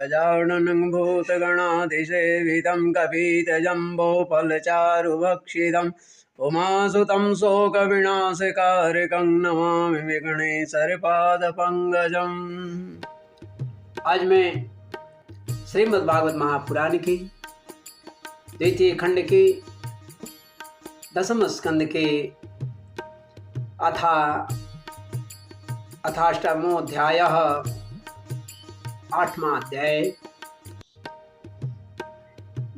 गजाननं भूतगणाधिसेवितं कपीतजम्बोफलचारुभक्षितम् उमासुतं शोकविनाशकारकं नमामि विघ्नेश्वरपादपङ्कजम्। आज मैं श्रीमद् भागवत महापुराण की द्वितीय खंड के दसम स्कंद के अथाष्टमो अध्याय 8वां अध्याय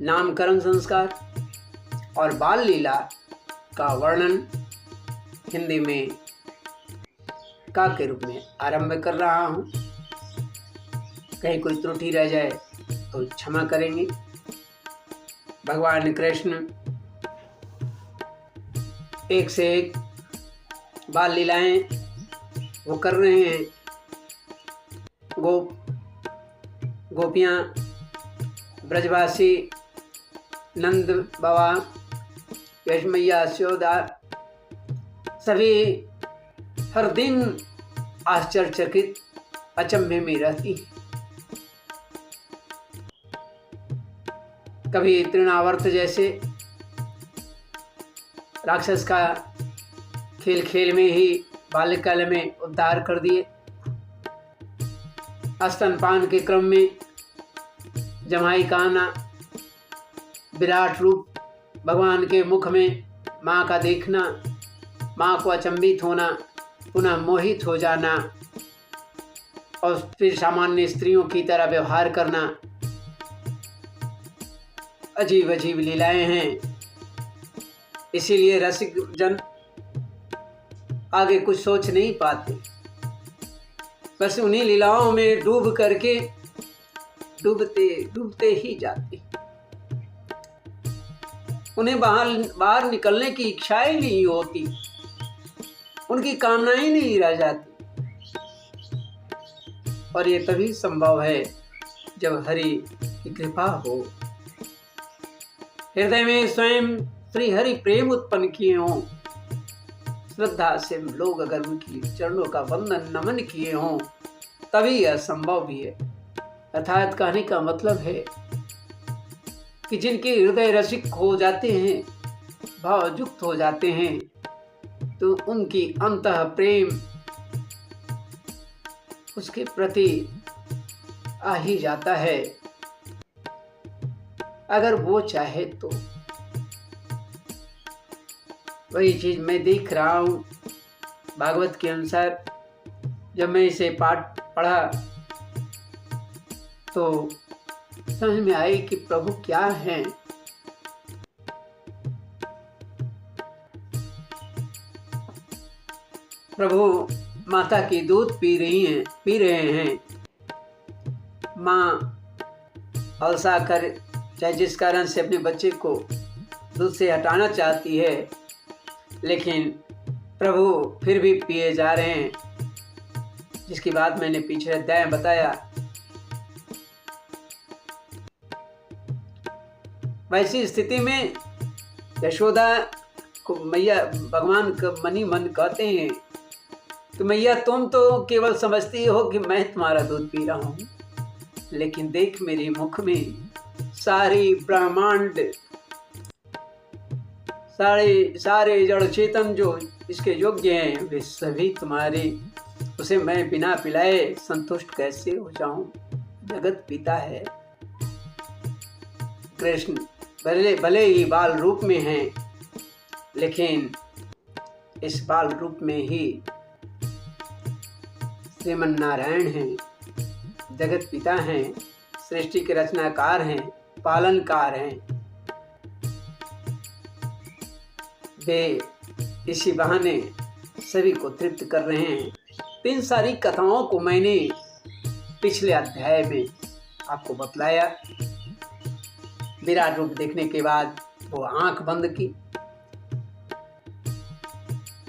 नामकरण संस्कार और बाल लीला का वर्णन हिंदी में का के रूप में आरंभ कर रहा हूँ। कहीं कोई त्रुटि रह जाए तो क्षमा करेंगे। भगवान कृष्ण एक से एक बाल लीलाएं वो कर रहे हैं। गोपियाँ, ब्रजवासी, नंद बाबा, यश मैया, यशोदा सभी हर दिन आश्चर्यचकित अचंभे में रहती। कभी तृणावर्त जैसे राक्षस का खेल खेल में ही बाल्यकाल में उद्धार कर दिए। स्तनपान के क्रम में जमाई का आना, विराट रूप भगवान के मुख में माँ का देखना, माँ को अचंभित होना, पुनः मोहित हो जाना और फिर सामान्य स्त्रियों की तरह व्यवहार करना, अजीब अजीब लीलाएं हैं। इसीलिए रसिक जन आगे कुछ सोच नहीं पाते, बस उन्हीं लीलाओं में डूब करके डूबते ही जाते। उन्हें बाहर निकलने की इच्छा ही नहीं होती, उनकी कामनाएं ही नहीं रह जाती। और ये तभी संभव है जब हरि की कृपा हो, हृदय में स्वयं श्री हरि प्रेम उत्पन्न किए हों, श्रद्धा से लोग अगर उनकी चरणों का वंदन नमन किए हों, तभी यह संभव भी है। अर्थात कहने का मतलब है कि जिनके हृदय रसिक हो जाते हैं, भावयुक्त हो जाते हैं, तो उनकी अंतः प्रेम उसके प्रति आ ही जाता है, अगर वो चाहे तो। वही चीज मैं देख रहा हूँ भागवत के अनुसार। जब मैं इसे पाठ पढ़ा तो समझ में आई कि प्रभु क्या हैं। प्रभु माता की दूध पी रहे हैं। माँ अलसा कर चाहे जिस कारण से अपने बच्चे को दूध से हटाना चाहती है, लेकिन प्रभु फिर भी पिए जा रहे हैं, जिसकी बात मैंने पिछले अध्याय में बताया। वैसी स्थिति में यशोदा को मैया भगवान मनी मन कहते हैं कि मैया तुम तो केवल समझती हो कि मैं तुम्हारा दूध पी रहा हूँ, लेकिन देख मेरे मुख में सारी ब्रह्मांड, सारे जड़ चेतन जो इसके योग्य हैं वे सभी तुम्हारे, उसे मैं बिना पिलाए संतुष्ट कैसे हो जाऊं। जगत पिता है कृष्ण, भले ही बाल रूप में हैं, लेकिन इस बाल रूप में ही श्रीमन नारायण हैं, जगत पिता हैं, सृष्टि के रचनाकार हैं, पालनकार हैं। वे इसी बहाने सभी को तृप्त कर रहे हैं। तो इन सारी कथाओं को मैंने पिछले अध्याय में आपको बतलाया। विराट रूप देखने के बाद वो आंख बंद की।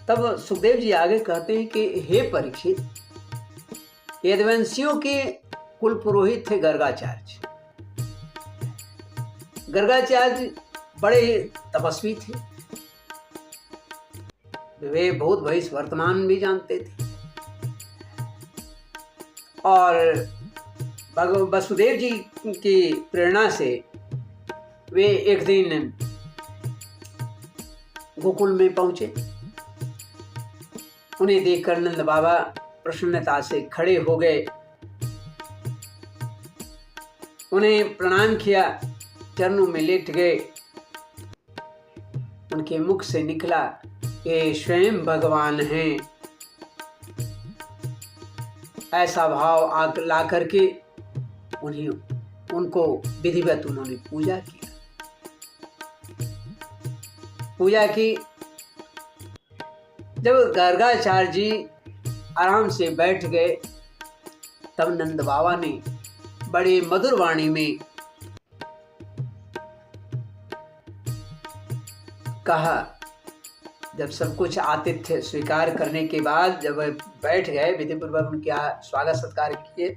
तब सुखदेव जी आगे कहते हैं कि हे परीक्षित, यदुवंशियों के कुल पुरोहित थे गर्गाचार्य। गर्गाचार्य बड़े तपस्वी थे, वे भूत भविष्य वर्तमान भी जानते थे और वसुदेव जी की प्रेरणा से वे एक दिन गोकुल में पहुंचे। उन्हें देखकर नंद बाबा प्रसन्नता से खड़े हो गए, उन्हें प्रणाम किया, चरणों में लेट गए। उनके मुख से निकला, ये स्वयं भगवान हैं। ऐसा भाव ला करके उनको विधिवत उन्होंने पूजा किया। पूजा की। जब गर्गाचार्य जी आराम से बैठ गए, तब नंद बाबा ने बड़े मधुर वाणी में कहा। जब सब कुछ आतिथ्य स्वीकार करने के बाद जब बैठ गए, विधिपूर्वक उनके स्वागत सत्कार किए,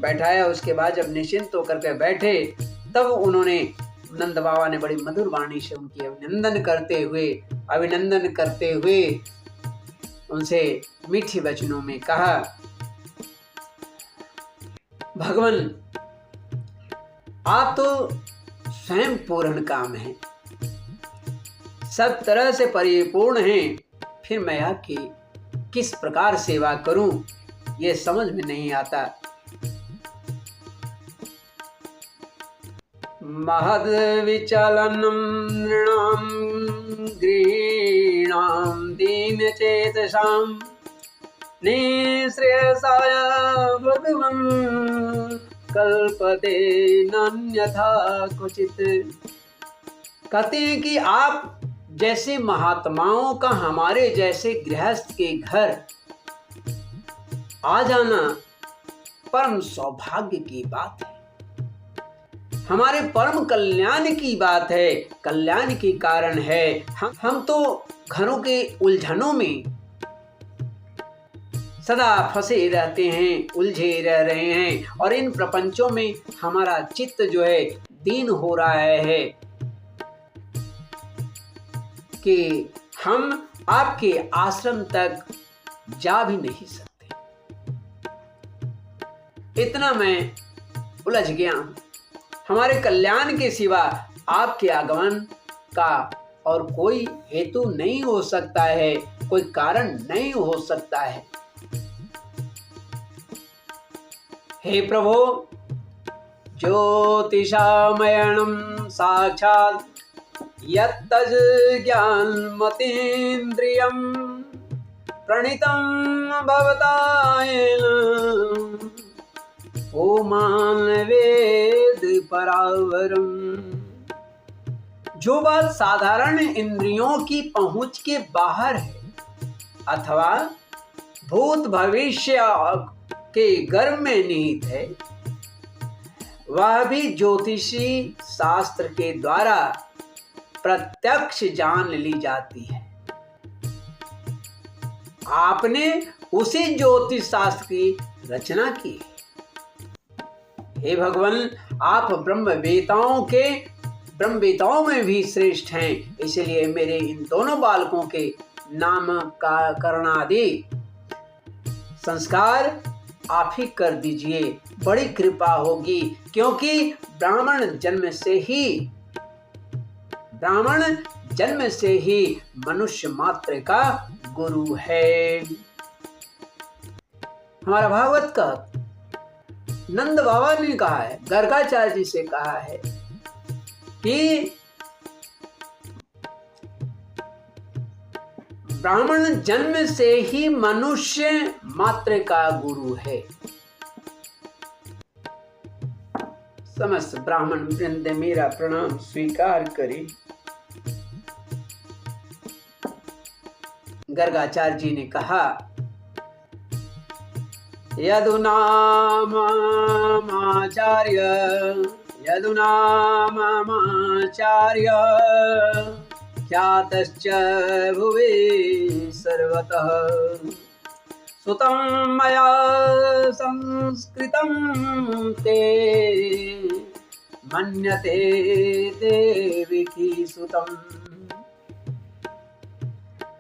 बैठाया, उसके बाद जब निश्चिंत होकर के बैठे, तब उन्होंने नंद बाबा ने बड़ी मधुर वाणी से उनकी अभिनंदन करते हुए उनसे मीठी वचनों में कहा, भगवान आप तो स्वयं पूर्ण काम हैं, सब तरह से परिपूर्ण हैं, फिर मैं आपकी किस प्रकार सेवा करूं, ये समझ में नहीं आता। महद विचलनं नृणां गृहीणां दीनचेतसां निःश्रेयसाय भगवन् कल्पते नान्यथा क्वचित्। कहते हैं कि आप जैसे महात्माओं का हमारे जैसे गृहस्थ के घर आ जाना परम सौभाग्य की बात है, हमारे परम कल्याण की बात है, कल्याण के कारण है। हम तो घरों के उलझनों में सदा फंसे रहते हैं, उलझे रह रहे हैं, और इन प्रपंचों में हमारा चित्त जो है दीन हो रहा है कि हम आपके आश्रम तक जा भी नहीं सकते। इतना मैं उलझ गया हूं। हमारे कल्याण के सिवा आपके आगमन का और कोई हेतु नहीं हो सकता है, कोई कारण नहीं हो सकता है। हे प्रभु, ज्योतिषामयणं साक्षात् यत्तज ज्ञानमतीन्द्रियं प्रणीतं भवता येन ओमान वेद परावरम। जो बात साधारण इंद्रियों की पहुंच के बाहर है अथवा भूत भविष्य के गर्भ में निहित है, वह भी ज्योतिषी शास्त्र के द्वारा प्रत्यक्ष जान ली जाती है। आपने उसी ज्योतिष शास्त्र की रचना की है। हे भगवान, आप ब्रह्मवेताओं में भी श्रेष्ठ हैं, इसलिए मेरे इन दोनों बालकों के नाम का करणादि संस्कार आप ही कर दीजिए, बड़ी कृपा होगी, क्योंकि ब्राह्मण जन्म से ही मनुष्य मात्र का गुरु है। हमारा भागवत का नंद बाबा ने कहा है, गर्गाचार्य जी से कहा है कि ब्राह्मण जन्म से ही मनुष्य मात्र का गुरु है। समस्त ब्राह्मण वृंद मेरा प्रणाम स्वीकार करें। गर्गाचार्य जी ने कहा, यदुनामाचार्य ख्यातश्च भुवि सर्वतः सुतं मया संस्कृतं ते मन्यते देवकी सुतम्।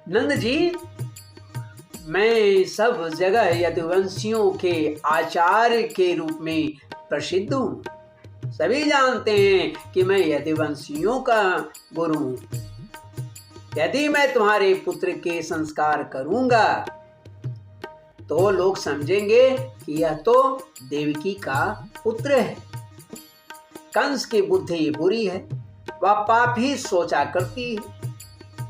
नंद जी, मैं सब जगह यदुवंशियों के आचार्य के रूप में प्रसिद्ध हूँ। सभी जानते हैं कि मैं यदुवंशियों का गुरु हूँ। यदि मैं तुम्हारे पुत्र के संस्कार करूंगा तो लोग समझेंगे कि यह तो देवकी का पुत्र है। कंस की बुद्धि बुरी है, वह पाप ही सोचा करती है।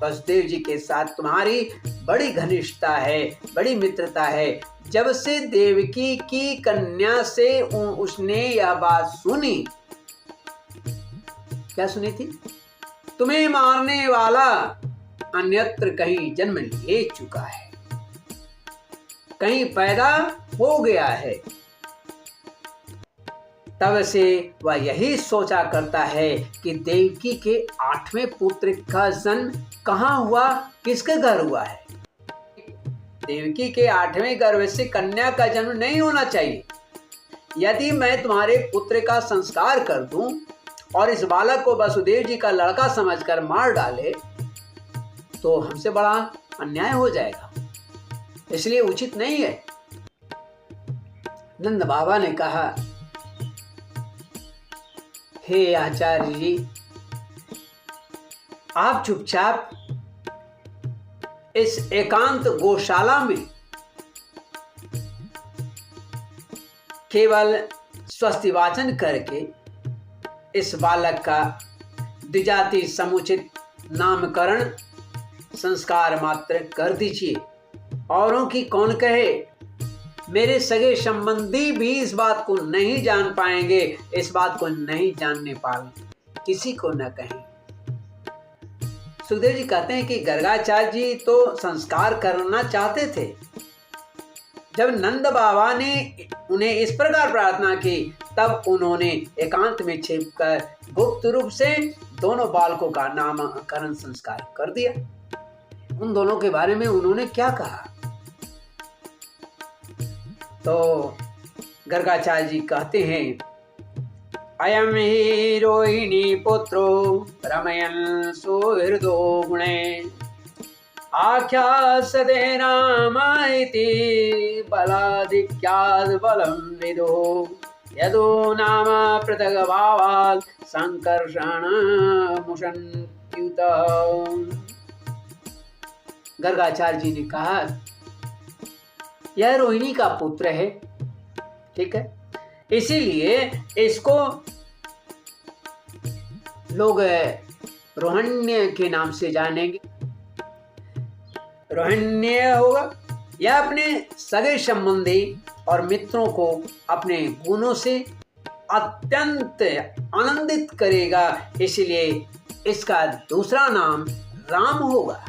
वसुदेव जी के साथ तुम्हारी बड़ी घनिष्ठता है, बड़ी मित्रता है। जब से देवकी की कन्या से उसने यह बात सुनी, क्या सुनी थी? तुम्हें मारने वाला अन्यत्र कहीं जन्म ले चुका है, कहीं पैदा हो गया है। तब से वह यही सोचा करता है कि देवकी के 8वें पुत्र का जन्म कहाँ हुआ, किसके घर हुआ है। देवकी के 8वें गर्भ से कन्या का जन्म नहीं होना चाहिए। यदि मैं तुम्हारे पुत्र का संस्कार कर दूं और इस बालक को वसुदेव जी का लड़का समझकर मार डाले तो हमसे बड़ा अन्याय हो जाएगा, इसलिए उचित नहीं है। नंद बाबा ने कहा, हे आचार्य जी, आप चुपचाप इस एकांत गौशाला में केवल स्वस्ति वाचन करके इस बालक का द्विजाति समुचित नामकरण संस्कार मात्र कर दीजिए। औरों की कौन कहे, मेरे सगे संबंधी भी इस बात को नहीं जान पाएंगे, इस बात को नहीं जानने पाएंगे, किसी को न कहें। सुखदेव जी कहते हैं कि गर्गाचार्य जी तो संस्कार करना चाहते थे। जब नंद बाबा ने उन्हें इस प्रकार प्रार्थना की तब उन्होंने एकांत में छिपकर गुप्त रूप से दोनों बालकों का नामकरण संस्कार कर दिया। उन दोनों के बारे में उन्होंने क्या कहा, तो गर्गाचार्य जी कहते हैं, अयम ही रोहिणी पुत्रो रमयन् सुहृदो गुणे आख्यासते नामाइति बलाधिक्याद् बलं विदो यदो नाम पृथग् भावात् संकर्षणमुशन्त्युत। गर्गाचार्य जी ने कहा, यह रोहिणी का पुत्र है, ठीक है, इसीलिए इसको लोग रोहिण्य के नाम से जानेंगे। रोहिण्य होगा, यह अपने सगे संबंधी और मित्रों को अपने गुणों से अत्यंत आनंदित करेगा, इसलिए इसका दूसरा नाम राम होगा।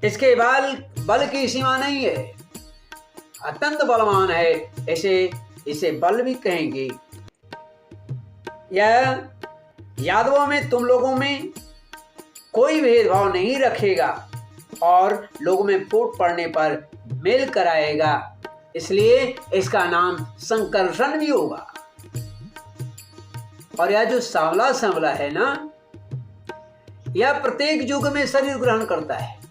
इसके बल की सीमा नहीं है, अत्यंत बलवान है, इसे बल भी कहेंगे। यह यादवों में तुम लोगों में कोई भेदभाव नहीं रखेगा और लोगों में फूट पड़ने पर मेल कराएगा, इसलिए इसका नाम संकर्षण भी होगा। और यह जो सांवला है ना, यह प्रत्येक युग में शरीर ग्रहण करता है।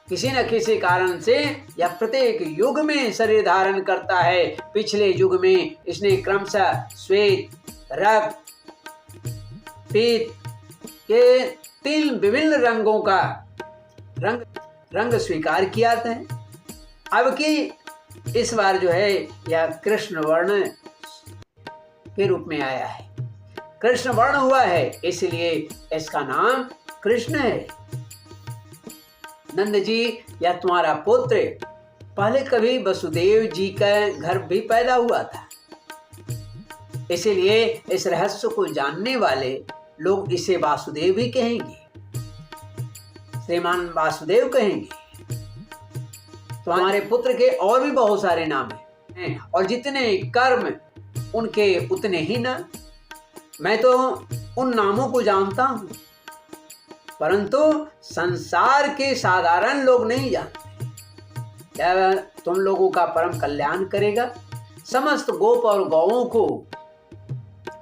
किसी न किसी कारण से यह प्रत्येक युग में शरीर धारण करता है। पिछले युग में इसने क्रमशः श्वेत, रक्त, पीत के 3 विभिन्न रंगों का रंग स्वीकार किया था। अब की इस बार जो है यह कृष्ण वर्ण के रूप में आया है, कृष्ण वर्ण हुआ है, इसलिए इसका नाम कृष्ण है। नंद जी, यह तुम्हारा पुत्र पहले कभी वसुदेव जी का घर भी पैदा हुआ था, इसलिए इस रहस्य को जानने वाले लोग इसे वासुदेव भी कहेंगे, श्रीमान वासुदेव कहेंगे। तुम्हारे पुत्र के और भी बहुत सारे नाम हैं और जितने कर्म उनके उतने ही नाम। मैं तो उन नामों को जानता हूं, परंतु संसार के साधारण लोग नहीं जानते। क्या तुम लोगों का परम कल्याण करेगा, समस्त गोप और गौओं को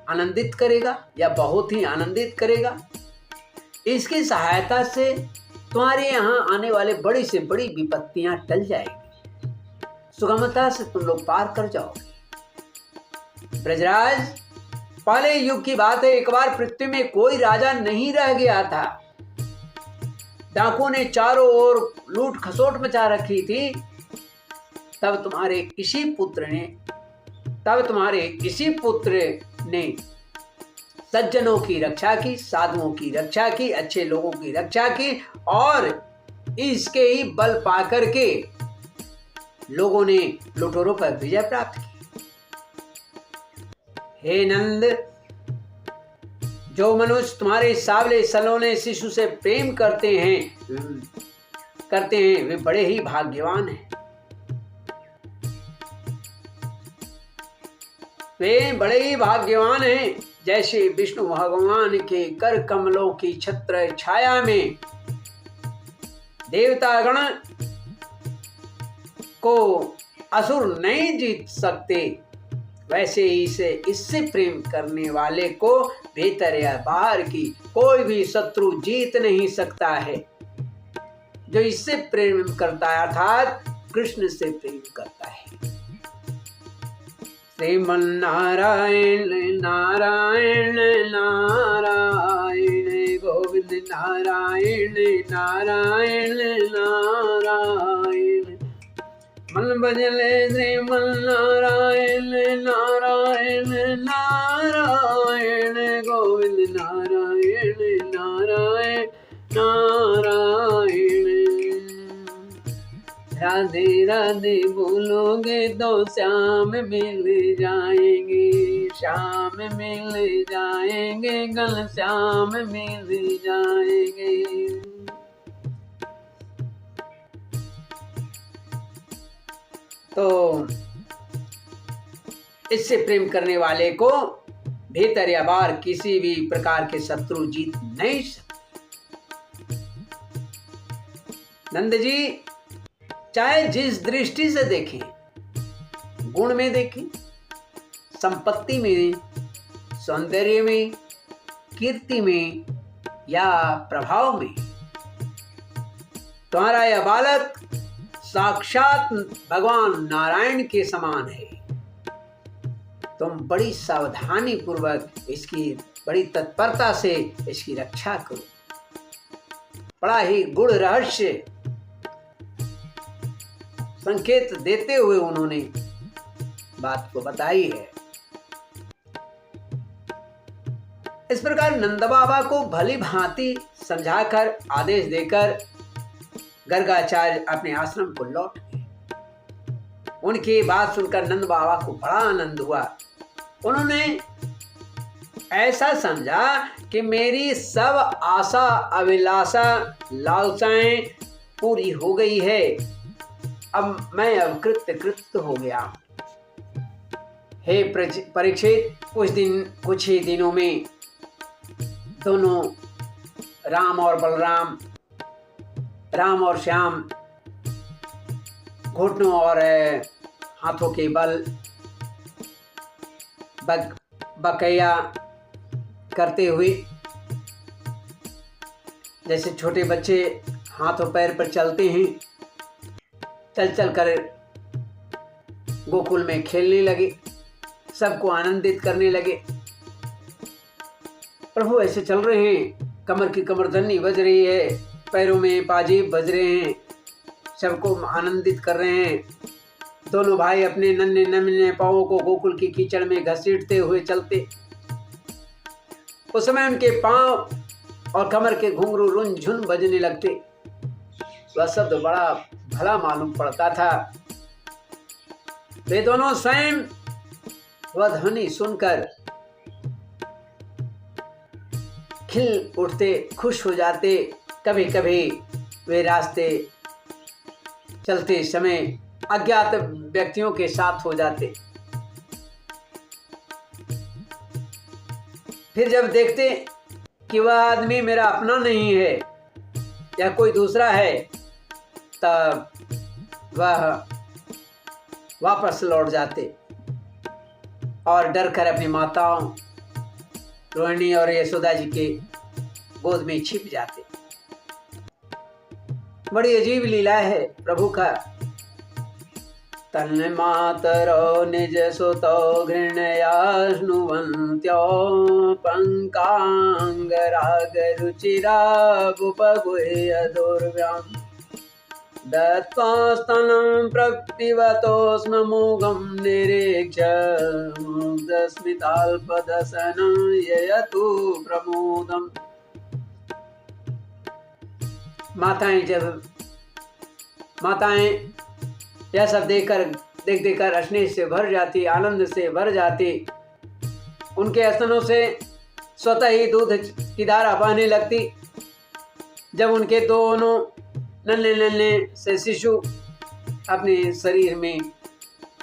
आनंदित करेगा या बहुत ही आनंदित करेगा। इसकी सहायता से तुम्हारे यहाँ आने वाले बड़ी से बड़ी विपत्तियां टल जाएगी। सुगमता से तुम लोग पार कर जाओगे। ब्रजराज, पहले युग की बात है, एक बार पृथ्वी में कोई राजा नहीं रह गया था। डाकुओं ने चारों ओर लूट खसोट मचा रखी थी। तब तुम्हारे इसी पुत्र ने सज्जनों की रक्षा की, साधुओं की रक्षा की, अच्छे लोगों की रक्षा की, और इसके ही बल पाकर के लोगों ने लुटेरों पर विजय प्राप्त की। हे नंद, जो मनुष्य तुम्हारे सावले सलोने शिशु से प्रेम करते हैं वे बड़े ही भाग्यवान हैं। वे बड़े ही भाग्यवान हैं। जैसे विष्णु भगवान के कर कमलों की छत्र छाया में देवतागण को असुर नहीं जीत सकते, वैसे ही इससे प्रेम करने वाले को भीतर या बाहर की कोई भी शत्रु जीत नहीं सकता है। जो इससे प्रेम करता है अर्थात कृष्ण से प्रेम करता है। श्रीमन नारायण नारायण नारायण गोविंद नारायण नारायण नारायण मन भजले श्रीमन नारायण नारायण नारायण गोविंद नारायण नारायण नारायण। राधे राधे बोलोगे तो श्याम मिल जाएंगे, श्याम मिल जाएंगे, गल श्याम मिल जाएंगे। तो इससे प्रेम करने वाले को भीतर या बाहर किसी भी प्रकार के शत्रु जीत नहीं सकते। नंद जी, चाहे जिस दृष्टि से देखें, गुण में देखें, संपत्ति में, सौंदर्य में, कीर्ति में या प्रभाव में, तुम्हारा यह बालक साक्षात भगवान नारायण के समान है। तुम बड़ी सावधानी पूर्वक इसकी, बड़ी तत्परता से इसकी रक्षा करो। बड़ा ही गूढ़ रहस्य संकेत देते हुए उन्होंने बात को बताई है। इस प्रकार नंद बाबा को भली भांति समझाकर आदेश देकर गर्गाचार्य अपने आश्रम को लौट गए। उनकी बात सुनकर नंद बाबा को बड़ा आनंद हुआ। उन्होंने ऐसा समझा कि मेरी सब आशा अभिलाषा लालसाएं पूरी हो गई है, अब मैं अब कृत्य हो गया। हे परीक्षित, कुछ ही दिनों में दोनों राम और बलराम, राम और श्याम घुटनों और हाथों के बल बकैया करते हुए, जैसे छोटे बच्चे हाथों पैर पर चलते हैं, चल कर गोकुल में खेलने लगे, सबको आनंदित करने लगे। प्रभु ऐसे चल रहे हैं, कमर की कमरधन्नी बज रही है, पैरों में पाजेब बज रहे हैं, सबको आनंदित कर रहे हैं। दोनों भाई अपने नन्हे नन्हे पांवों को गोकुल की कीचड़ में घसीटते हुए चलते। उस समय उनके पांव और कमर के घुंघरू रुन झुन बजने लगते। वह शब्द बड़ा भला मालूम पड़ता था। वे दोनों स्वयं वह ध्वनि सुनकर खिल उठते, खुश हो जाते। कभी कभी वे रास्ते चलते समय अज्ञात व्यक्तियों के साथ हो जाते। फिर जब देखते कि वह आदमी मेरा अपना नहीं है या कोई दूसरा है, तब वह वापस लौट जाते और डर कर अपनी माताओं रोहिणी और यशोदा जी के गोद में छिप जाते। बड़ी अजीब लीला है प्रभु का। तन्मातरो निज सुतो घृणयाश्नुवन्त्यो पङ्काङ्गरागरुचिरावुपगुह्य दुर्व्याम् दत्त्वास्तनं प्रपिबतोस्म मोघं निरीक्ष्य मुग्धस्मिताल्पदशनं ययतु प्रमोदम्। माताएं यह सब देख देकर अश्नेष से भर जाती, आनंद से भर जाती। उनके स्तनों से स्वतः ही दूध की धारा बहने लगती। जब उनके दोनों नन्हे नन्हे से शिशु अपने शरीर में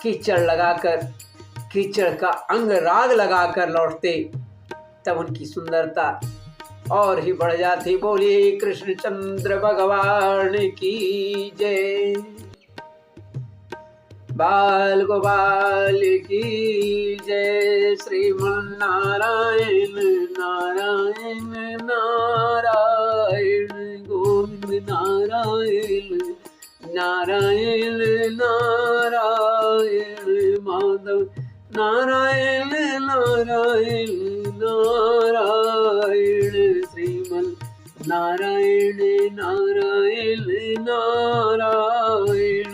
कीचड़ लगाकर, कीचड़ का अंग राग लगाकर लौटते, तब उनकी सुंदरता और ही बढ़ जाती। बोली कृष्णचंद्र भगवान की जय, बाल गोपाल की जय। श्रीमन्नारायण नारायण नारायण गोविंद नारायण नारायण नारायण माधव नारायण नारायण नारायण श्रीमन् नारायण नारायण नारायण।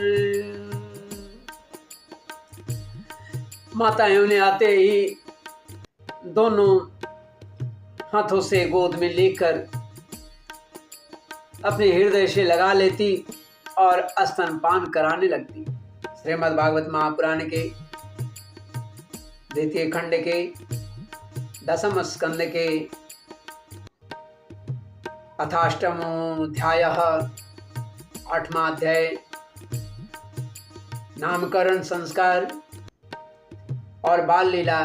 माताएं ने आते ही दोनों हाथों से गोद में लेकर अपने हृदय से लगा लेती और स्तनपान कराने लगती। श्रीमद् भागवत महापुराण के द्वितीय खंड के 10वें स्कंद के अथाष्टमो अध्याय 8वां अध्याय नामकरण संस्कार और बाल लीला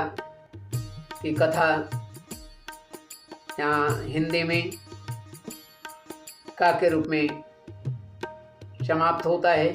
की कथा यहाँ हिंदी में का के रूप में समाप्त होता है।